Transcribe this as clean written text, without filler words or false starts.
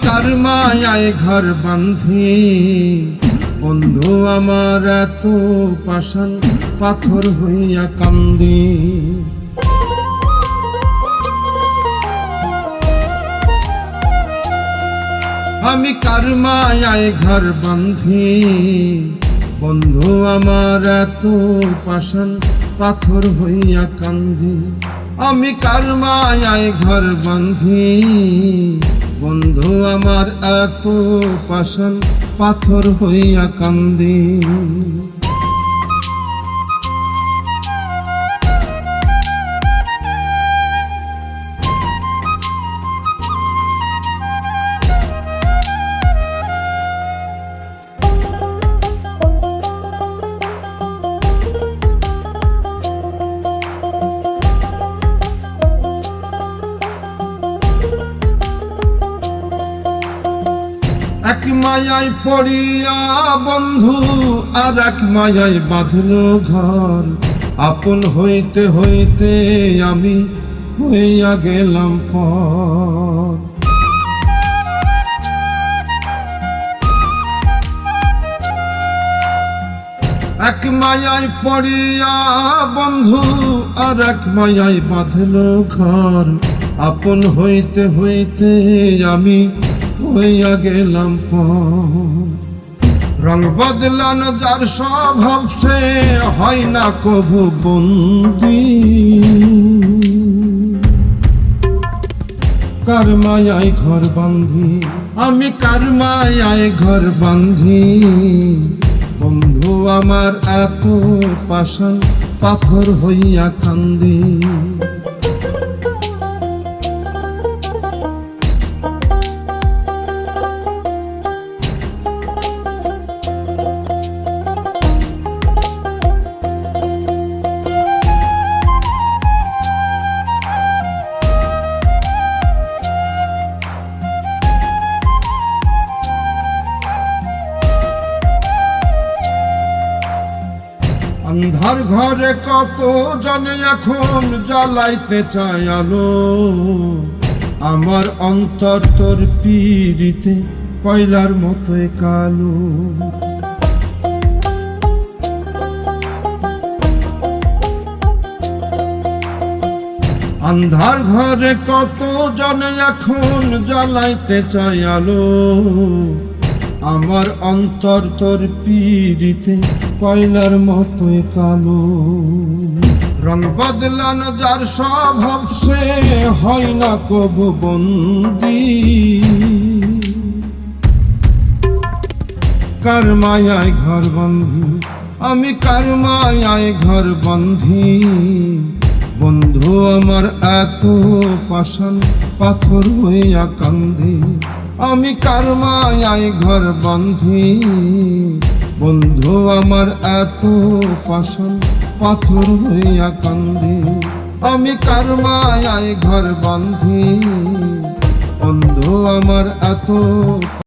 কার মায়ায় ঘর বাঁধি, বন্ধু আমার এত পাষাণ পাথর হইয়া কান্দি। আমি কার মায়ায় ঘর বাঁধি, বন্ধু আমার এত পাষাণ পাথর হইয়া কান্দি। আমি কার মায়ায় ঘর বাঁধি, বন্ধু আমার এত পাষাণ পাথর হইয়া কান্দি। এক মায়ায় পড়িয়া বন্ধু আর এক মায়ায় বাঁধল ঘর, আপন হইতে হইতে আমি হইয়া গেলাম পর। এক মায়ায় পড়িয়া বন্ধু আর এক মায়ায় বাঁধল ঘর, আপন হইতে হইতে আমি হইয়া গেলাম পর। রং বদলানো যার স্বভাব সে হয় না কভু বন্দি, কার মায়ায় ঘর বাঁধি, আমি কার মায়ায় ঘর বাঁধি। বন্ধু আমার এত পাষাণ পাথর হইয়া কান্দি। অন্ধার ঘরে কত জনে এখন জ্বালাইতে চায় আলো, আমার অন্তর তোর পীড়িতে কয়লার মতোই কালো। অন্ধার ঘরে কত জনে এখন জ্বালাইতে চায় আলো, আমার অন্তর তোর পীড়িতে কয়লার মতোই কালো। রং বদলানো যার স্বভাব সে হয় না কভু বন্দি, কার মায়ায় ঘর বাঁধি, আমি কার মায়ায় ঘর বাঁধি। বন্ধু আমার এত পাষাণ পাথর হইয়া কান্দি। আমি কার মায়ায় ঘর বাঁধি, বন্ধু আমার এত পাষাণ পাথর হইয়া কান্দি। আমি কার মায়ায় ঘর বাঁধি, বন্ধু আমার এত